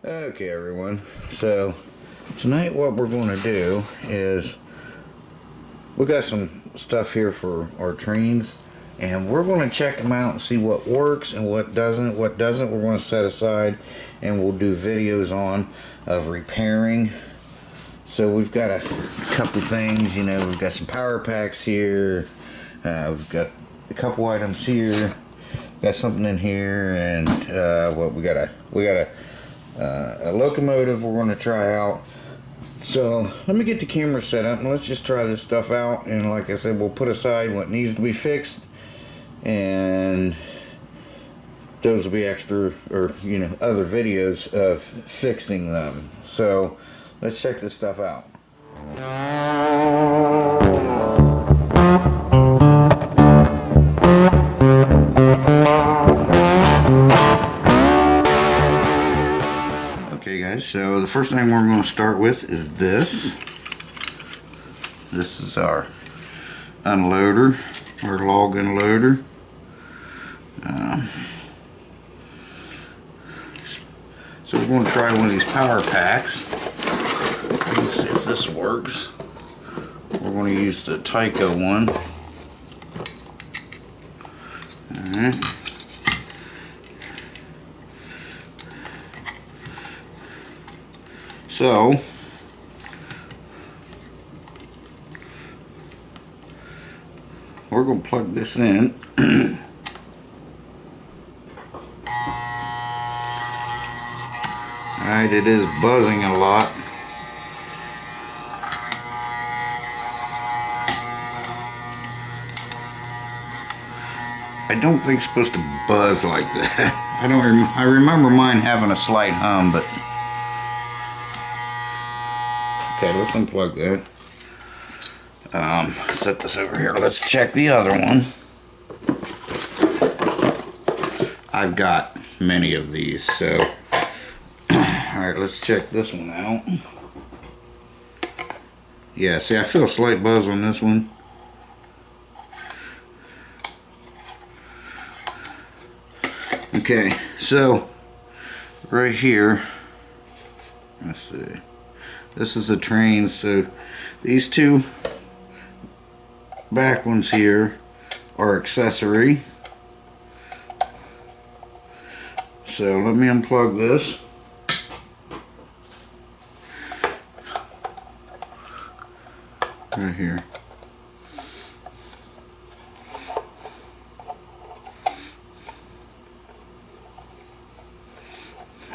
Okay everyone, so tonight what we're going to do is we got some stuff here for our trains, and we're going to check them out and see what works and what doesn't. What doesn't we're going to set aside and we'll do videos on of repairing. So we've got a couple things, you know, we've got some power packs here, we've got a couple items here, got something in here, and what we got a locomotive we're going to try out. So let me get the camera set up and let's just try this stuff out, and like I said, we'll put aside what needs to be fixed, and those will be extra, or you know, other videos of fixing them. So let's check this stuff out. Okay guys, so the first thing we're going to start with is this. This is our unloader, our log unloader. So we're going to try one of these power packs. Let's see if this works. We're going to use the Tyco one. Alright. So we're going to plug this in. Alright, it is buzzing a lot. I don't think it's supposed to buzz like that. I remember mine having a slight hum, but okay, let's unplug that. Set this over here. Let's check the other one. I've got many of these, so alright, let's check this one out. Yeah, see, I feel a slight buzz on this one. Okay, so right here, let's see, this is the train. So these two back ones here are accessory. So let me unplug this. Right here.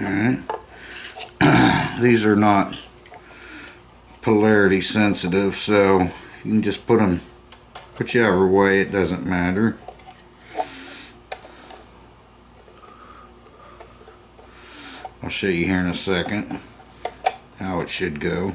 Alright. These are not polarity sensitive, so you can just put them whichever way, it doesn't matter. I'll show you here in a second how it should go.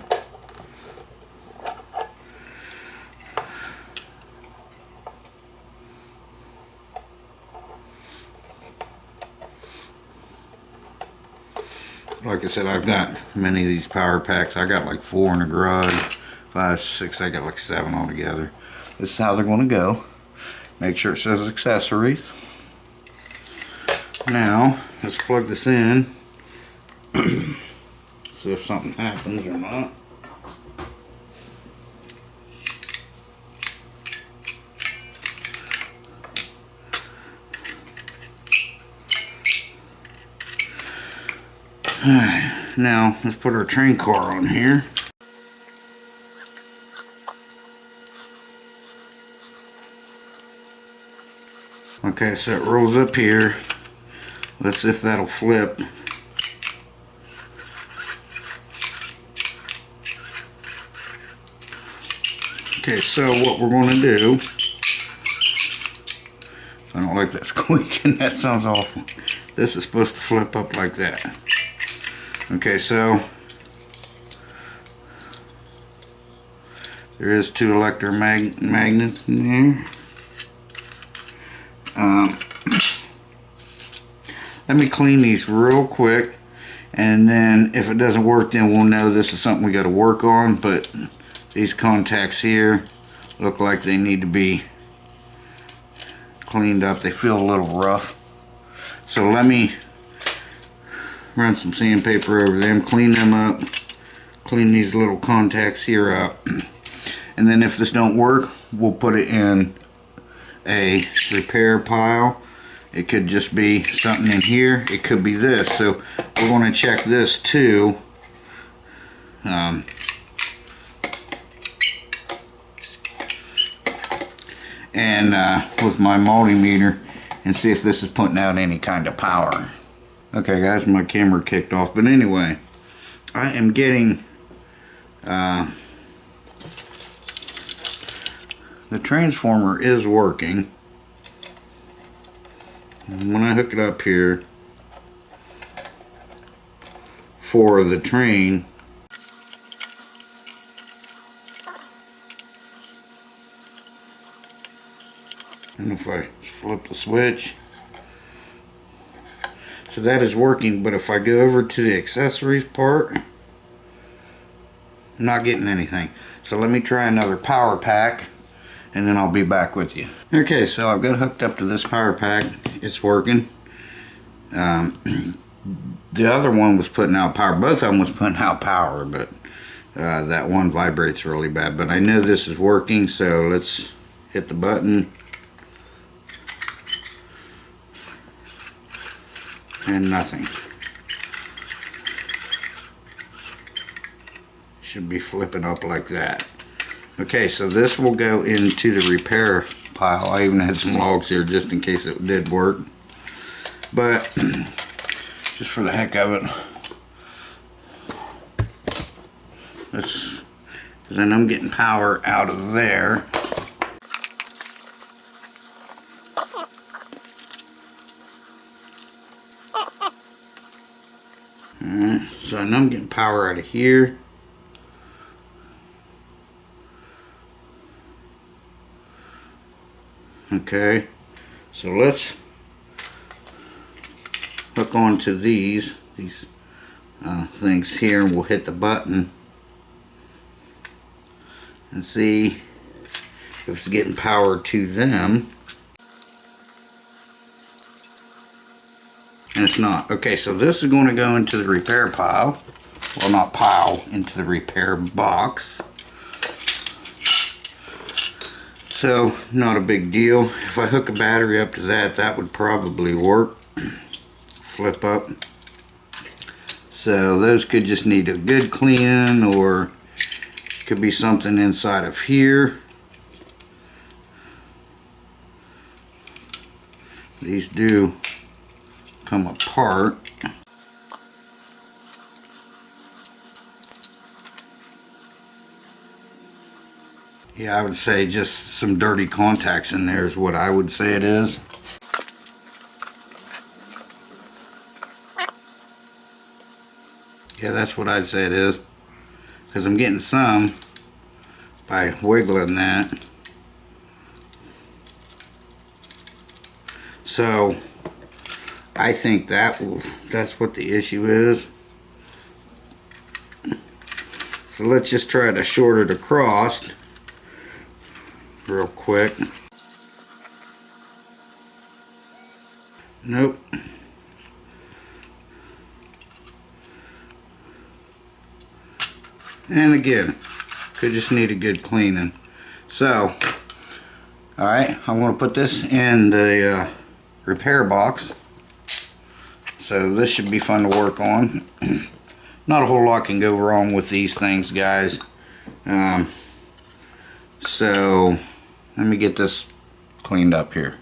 Like I said, I've got many of these power packs. I got like 4 in the garage, 5, 6, I got like 7 altogether. This is how they're going to go. Make sure it says accessories. Now, let's plug this in. See if something happens or not. Alright, now let's put our train car on here. Okay, so it rolls up here. Let's see if that'll flip. Okay, so what we're going to do, I don't like that squeaking, that sounds awful. This is supposed to flip up like that. Okay, so there is 2 electromagnets in there. Let me clean these real quick, and then if it doesn't work, then we'll know this is something we got to work on. But these contacts here look like they need to be cleaned up. They feel a little rough. So let me run some sandpaper over them, clean them up, clean these little contacts here up. And then if this don't work, we'll put it in a repair pile. It could just be something in here. It could be this. So we're going to check this too. With my multimeter, and see if this is putting out any kind of power. Okay guys, my camera kicked off, but anyway, I am getting the transformer is working. And when I hook it up here for the train, and if I flip the switch, so that is working. But if I go over to the accessories part, I'm not getting anything. So let me try another power pack and then I'll be back with you. Okay, so I've got it hooked up to this power pack. It's working. The other one was putting out power. Both of them was putting out power, but that one vibrates really bad. But I know this is working, so let's hit the button. And nothing. Should be flipping up like that. Okay, so this will go into the repair pile. I even had some logs here just in case it did work. But just for the heck of it, let's, because then I'm getting power out of there. Alright, so now I'm getting power out of here. Okay, so let's hook onto these things here, and we'll hit the button and see if it's getting power to them. And it's not. Okay, so this is going to go into the repair pile. Well, not pile, into the repair box. So, not a big deal. If I hook a battery up to that, that would probably work. Flip up. So, those could just need a good clean, or could be something inside of here. These do come apart. Yeah, I would say just some dirty contacts in there is what I would say it is. Yeah, that's what I'd say it is, because I'm getting some by wiggling that. So I think that's what the issue is. So let's just try to short it across real quick. Nope. And again, could just need a good cleaning. So, alright, I'm going to put this in the repair box. So this should be fun to work on. Not a whole lot can go wrong with these things, guys. So let me get this cleaned up here.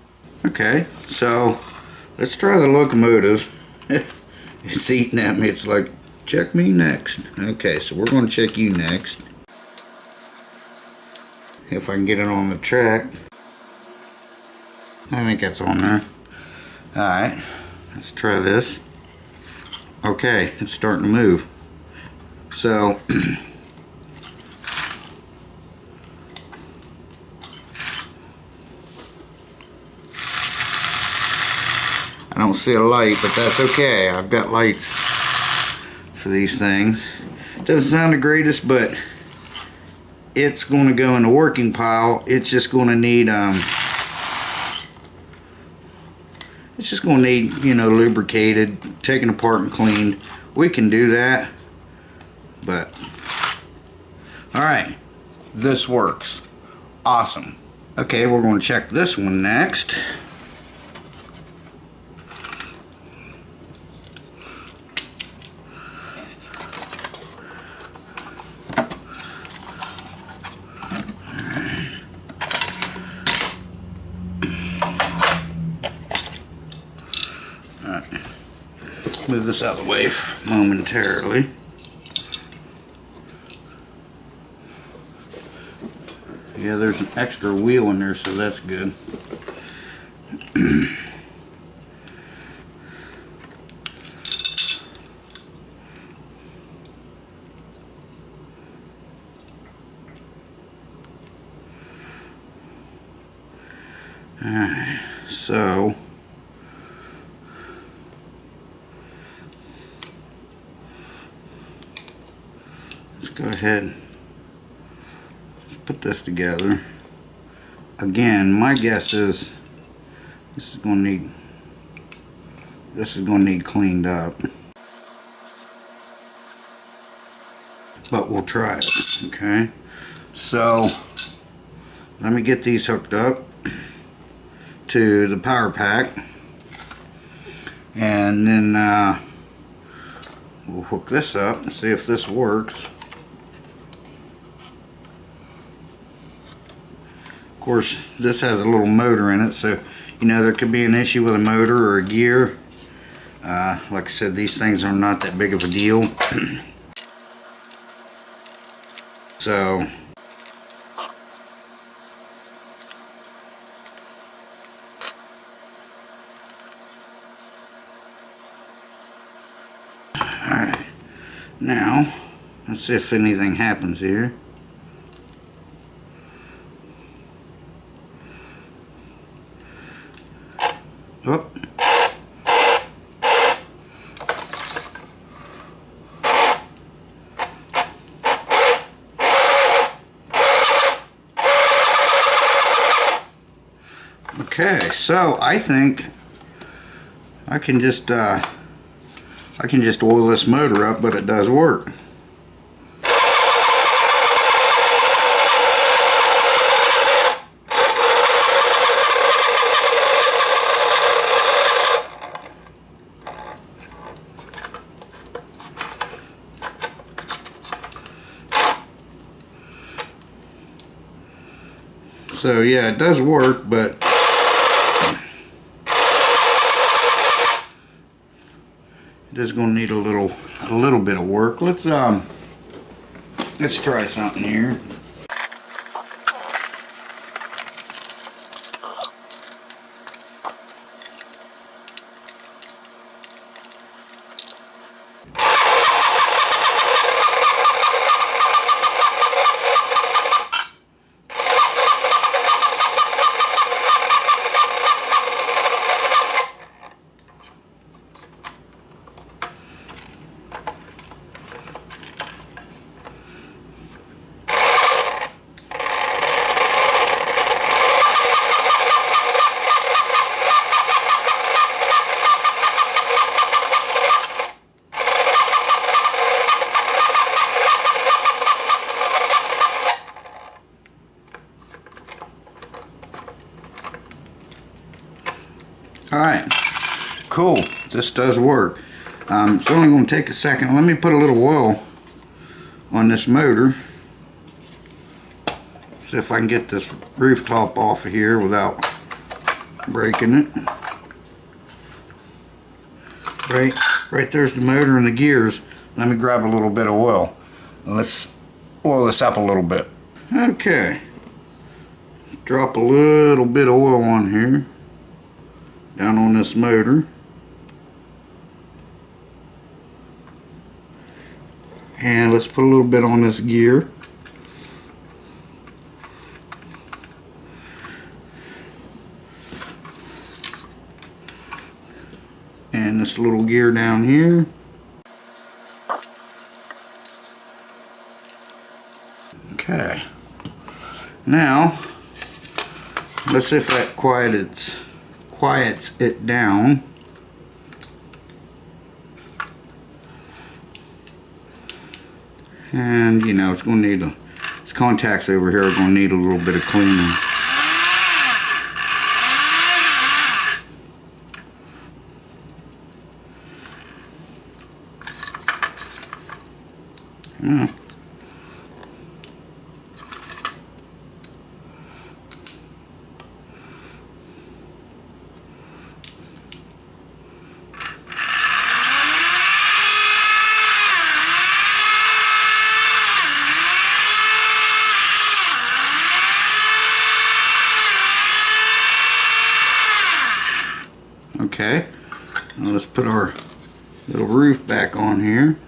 Okay, so let's try the locomotive. It's eating at me. It's like, check me next. Okay, so we're going to check you next. If I can get it on the track. I think that's on there. Alright, let's try this. Okay, it's starting to move. So I don't see a light, but that's okay. I've got lights for these things. Doesn't sound the greatest, but it's going to go in the working pile. It's just going to need It's just going to need, you know, lubricated, taken apart and cleaned. We can do that, but alright, this works. Awesome. Okay, we're going to check this one next. Alright, move this out of the way momentarily. Yeah, there's an extra wheel in there, so that's good. Alright, so let's go ahead. Put this together. Again, my guess is this is going to need cleaned up, but we'll try it. Okay, so let me get these hooked up to the power pack, and then we'll hook this up and see if this works. Of course, this has a little motor in it, so you know there could be an issue with a motor or a gear. Like I said, these things are not that big of a deal. So alright, now let's see if anything happens here. Oh. Okay, so I think I can just oil this motor up, but it does work. So yeah, it does work, but it is going to need a little bit of work. Let's try something here. Alright, cool. This does work. It's only going to take a second. Let me put a little oil on this motor. See if I can get this rooftop off of here without breaking it. Right there's the motor and the gears. Let me grab a little bit of oil. Let's oil this up a little bit. Okay. Drop a little bit of oil on here. Down on this motor. And let's put a little bit on this gear. And this little gear down here. Okay. Now, let's see if that quiets quiets it down. And you know, it's going to need its contacts over here are going to need a little bit of cleaning. Okay, now let's put our little roof back on here.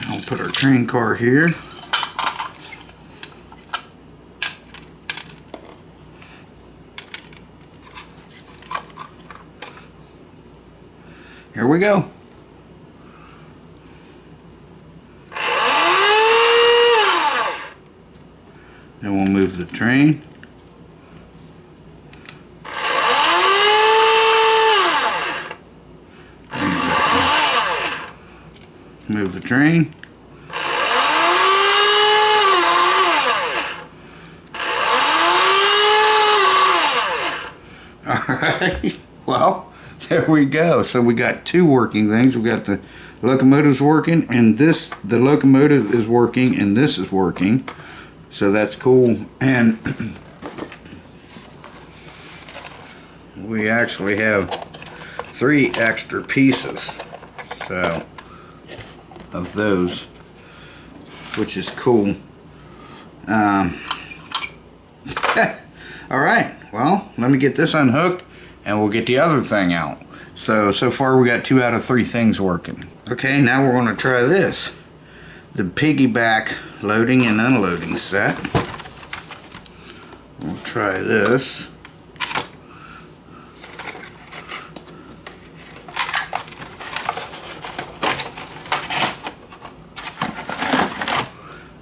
I'll put our train car here. Here we go. Then we'll move the train. Move the train. Alright, well, there we go. So we got two working things. We got the locomotive's working, and the locomotive is working, and this is working. So that's cool. And we actually have 3 extra pieces of those, which is cool. Alright, well, let me get this unhooked and we'll get the other thing out. So far we got 2 out of 3 things working. Okay, now we're going to try this. The piggyback loading and unloading set. We'll try this.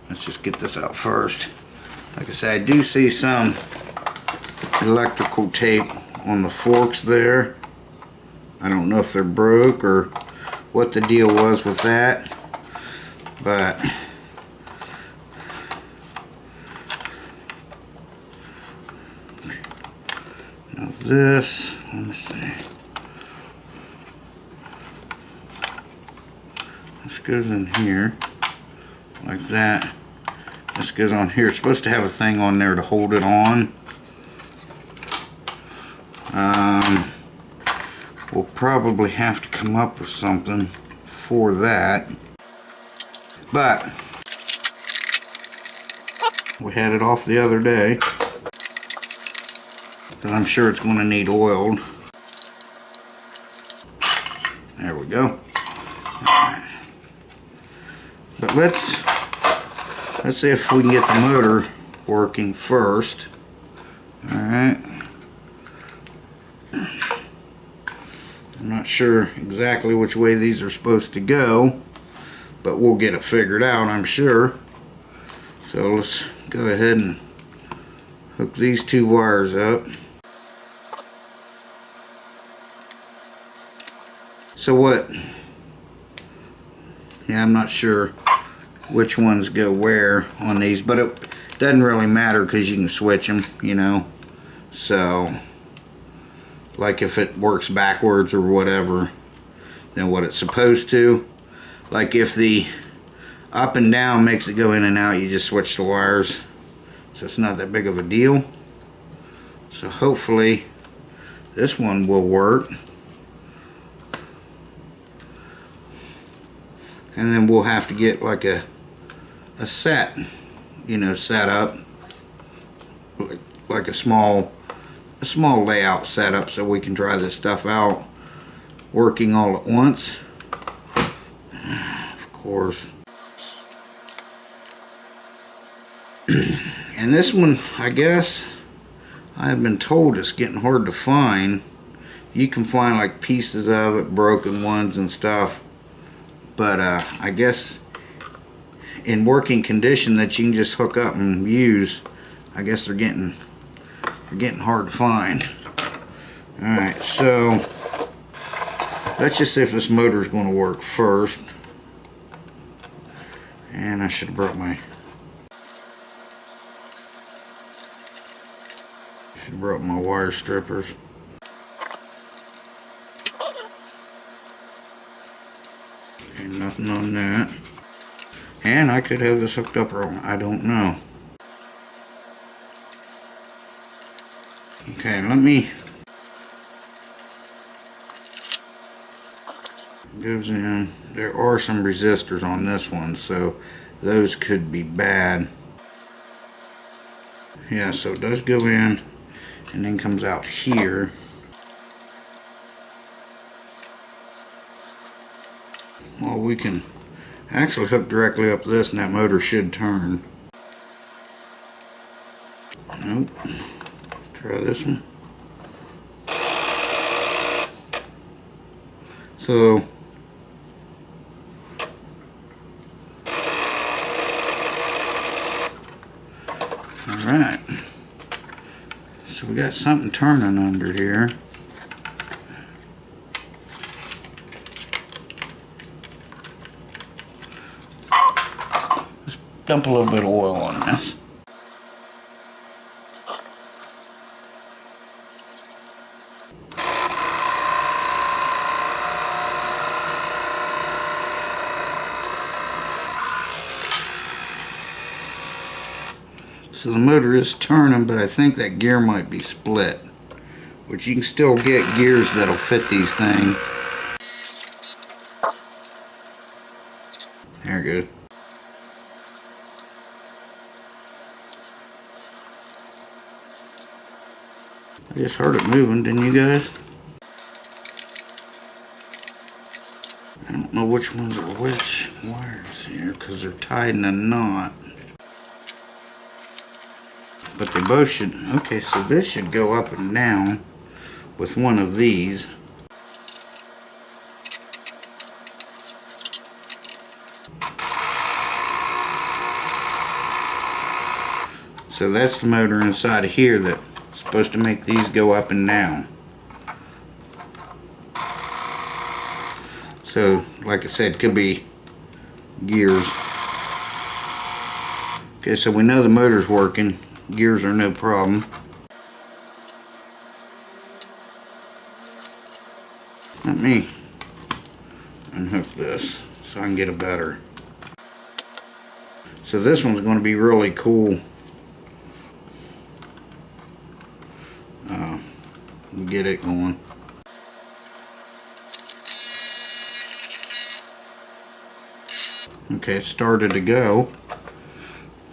Let's just get this out first. Like I said, I do see some electrical tape on the forks there. I don't know if they're broke or what the deal was with that, but now this, let me see. This goes in here like that. This goes on here. It's supposed to have a thing on there to hold it on. We'll probably have to come up with something for that. But we had it off the other day, because I'm sure it's going to need oiled. There we go. Right. But let's see if we can get the motor working first. Alright. I'm not sure exactly which way these are supposed to go, but we'll get it figured out, I'm sure. So let's go ahead and hook these 2 wires up. So what? Yeah, I'm not sure which ones go where on these, but it doesn't really matter because you can switch them, you know. So like if it works backwards or whatever than what it's supposed to, like if the up and down makes it go in and out, you just switch the wires, so it's not that big of a deal. So hopefully this one will work, and then we'll have to get like a set, you know, set up like a small layout setup, so we can try this stuff out working all at once. Of course. And this one, I guess I've been told it's getting hard to find. You can find like pieces of it, broken ones and stuff, but I guess in working condition that you can just hook up and use, I guess they're getting hard to find. Alright, so let's just see if this motor is going to work first. And I should have brought my wire strippers. And nothing on that. And I could have this hooked up wrong. I don't know. Okay, let me. Goes in. There are some resistors on this one, so those could be bad. Yeah, so it does go in and then comes out here. Well, we can actually hook directly up this and that motor should turn. Nope. Let's try this one. So alright. So we got something turning under here. Let's dump a little bit of oil on this. So the motor is turning, but I think that gear might be split. Which you can still get gears that'll fit these things. There we go. I just heard it moving, didn't you guys? I don't know which ones are which wires here because they're tied in a knot. But they both should. Okay, so this should go up and down with one of these. So that's the motor inside of here that's supposed to make these go up and down. So, like I said, could be gears. Okay, so we know the motor's working. Gears are no problem. Let me unhook this so I can get a better. So this one's going to be really cool. Get it going. Okay, it started to go.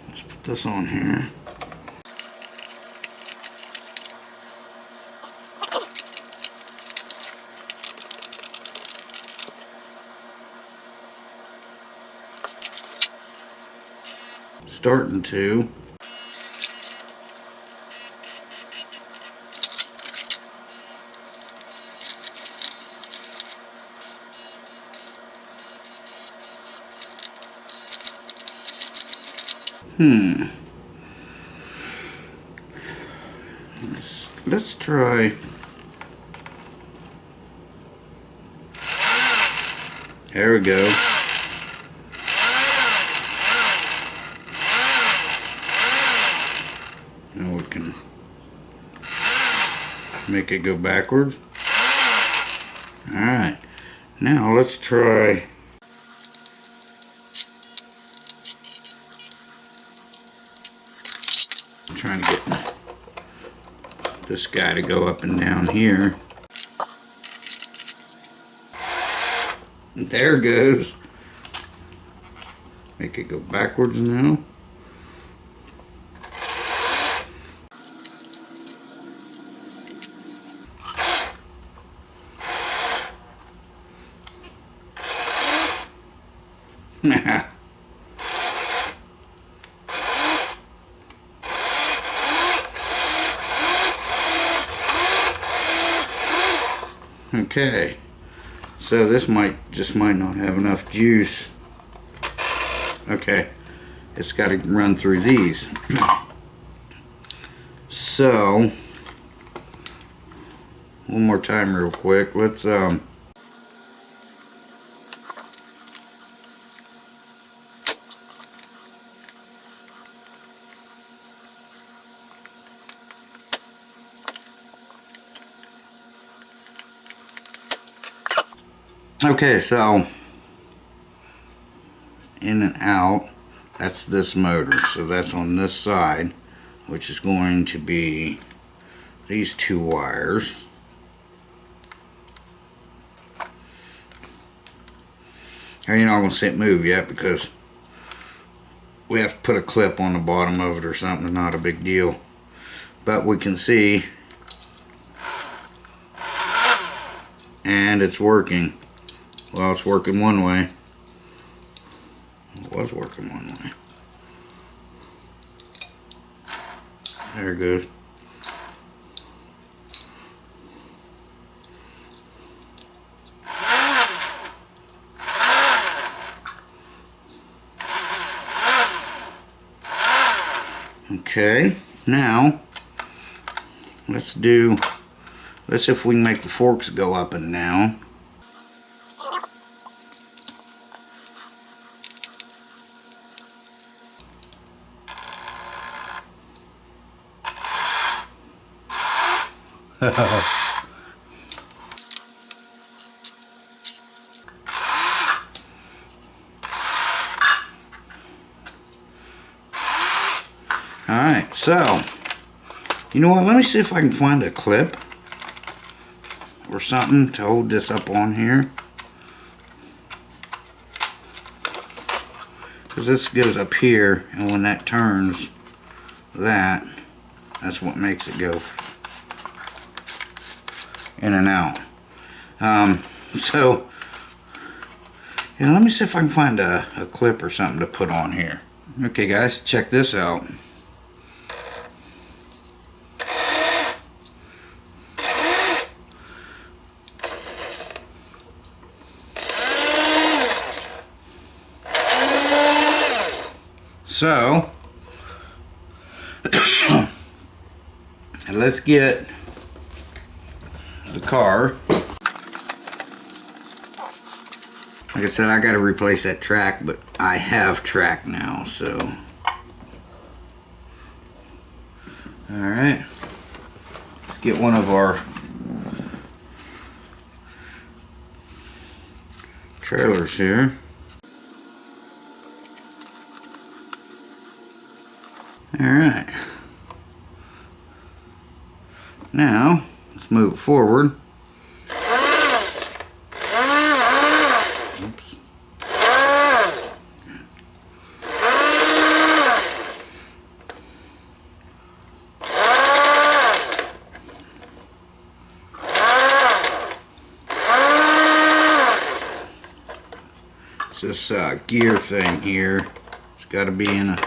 Let's put this on here. Starting to. Let's try. There we go. Now we can make it go backwards. Alright. Now let's try. I'm trying to get this guy to go up and down here. There it goes. Make it go backwards now. Okay, So this might not have enough juice. Okay, it's got to run through these. So one more time real quick. Let's okay, so in and out, that's this motor. So that's on this side, which is going to be these two wires. And you're not going to see it move yet because we have to put a clip on the bottom of it or something. It's not a big deal. But we can see, and it's working. Well, it's working one way. It was working one way. There it goes. Okay, now let's see if we can make the forks go up and down. Alright, so you know what, let me see if I can find a clip or something to hold this up on here, because this goes up here, and when that turns, that's what makes it go in and out. So yeah, let me see if I can find a clip or something to put on here. Okay guys, check this out. So let's get the car. Like I said, I got to replace that track, but I have track now, so. Alright, let's get one of our trailers here. Alright, now let's move it forward. Oops. It's this gear thing here. It's got to be in a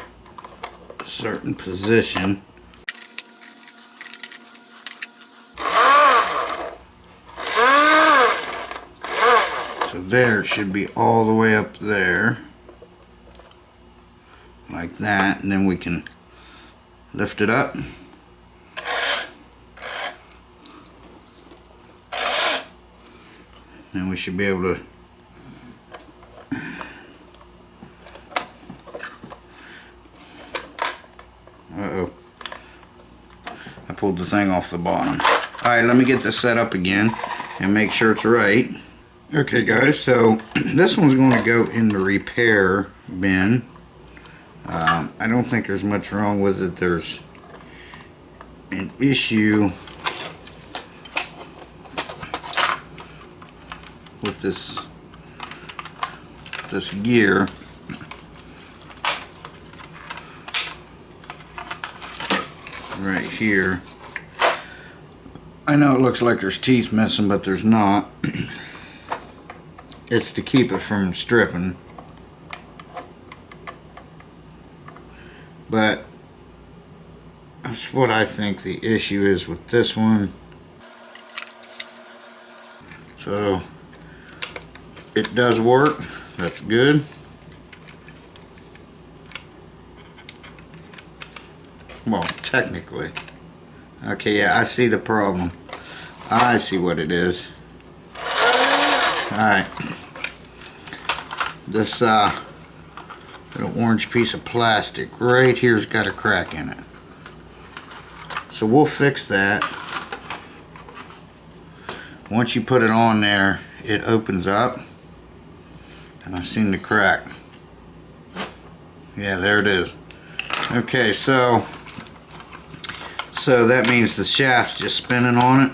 certain position. So there, it should be all the way up there like that, and then we can lift it up. Then we should be able to I pulled the thing off the bottom. Alright, let me get this set up again and make sure it's right. Okay guys, so this one's going to go in the repair bin. I don't think there's much wrong with it. There's an issue with this gear. Right here. I know it looks like there's teeth missing, but there's not. It's to keep it from stripping. But that's what I think the issue is with this one. So it does work. That's good. Well, technically. Okay, yeah, I see the problem. I see what it is. Alright. This little orange piece of plastic right here's got a crack in it. So we'll fix that. Once you put it on there, it opens up. And I've seen the crack. Yeah, there it is. Okay, so that means the shaft's just spinning on it.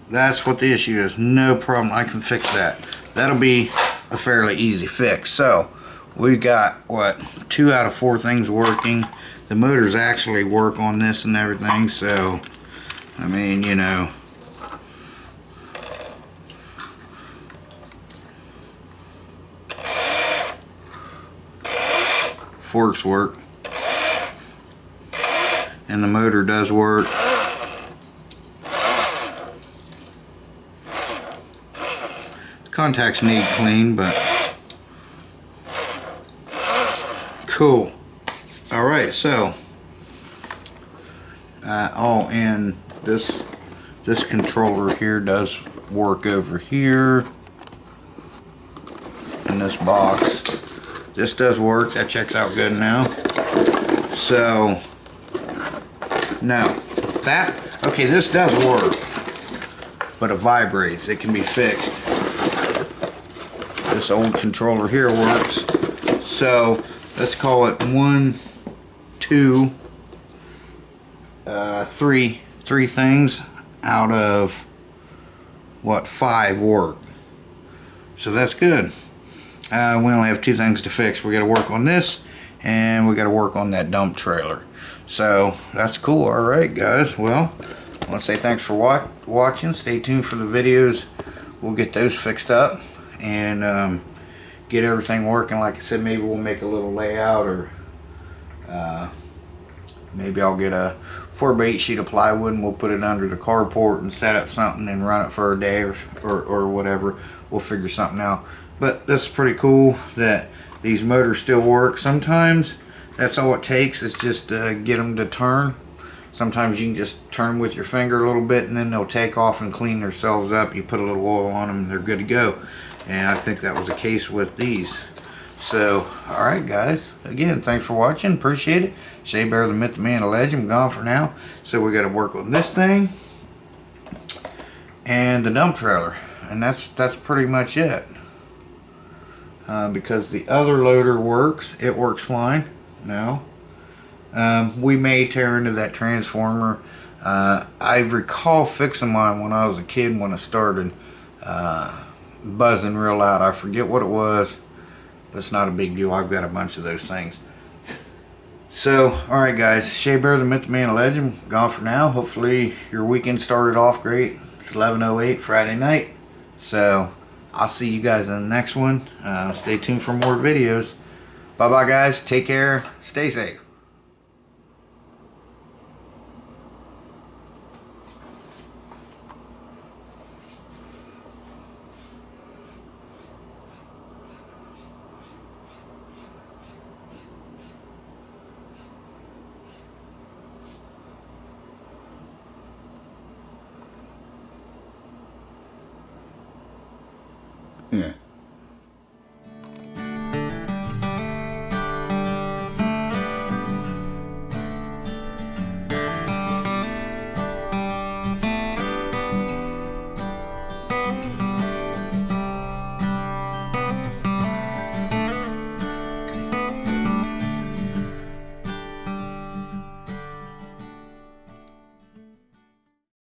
That's what the issue is. No problem. I can fix that. That'll be a fairly easy fix. So we got what, 2 out of 4 things working. The motors actually work on this and everything. So I mean, you know, forks work, and the motor does work. The contacts need clean, but cool. Alright, so and this controller here does work over here in this box. This does work. That checks out good now. So now that, okay, this does work, but it vibrates. It can be fixed. This old controller here works. So let's call it 1, 2, 3 things out of what, 5 work. So that's good. We only have 2 things to fix. We got to work on this, and we got to work on that dump trailer. So that's cool. All right, guys. Well, I want to say thanks for watching. Stay tuned for the videos. We'll get those fixed up and get everything working. Like I said, maybe we'll make a little layout, or maybe I'll get a 4x8 sheet of plywood and we'll put it under the carport and set up something and run it for a day or whatever. We'll figure something out. But that's pretty cool that these motors still work. Sometimes that's all it takes is just get them to turn. Sometimes you can just turn them with your finger a little bit and then they'll take off and clean themselves up. You put a little oil on them and they're good to go. And I think that was the case with these. So, alright guys, again, thanks for watching, appreciate it. Shea Bear, the Myth, the Man, the Legend, I'm gone for now. So we got to work on this thing and the dump trailer, and that's pretty much it. Because the other loader works, it works fine now. We may tear into that transformer. I recall fixing mine when I was a kid when it started buzzing real loud. I forget what it was. It's not a big deal. I've got a bunch of those things. So, alright guys, Shea Bear, the Myth, the Man, the Legend, gone for now. Hopefully your weekend started off great. It's 11:08 Friday night. So, I'll see you guys in the next one. Stay tuned for more videos. Bye bye guys. Take care. Stay safe. Yeah.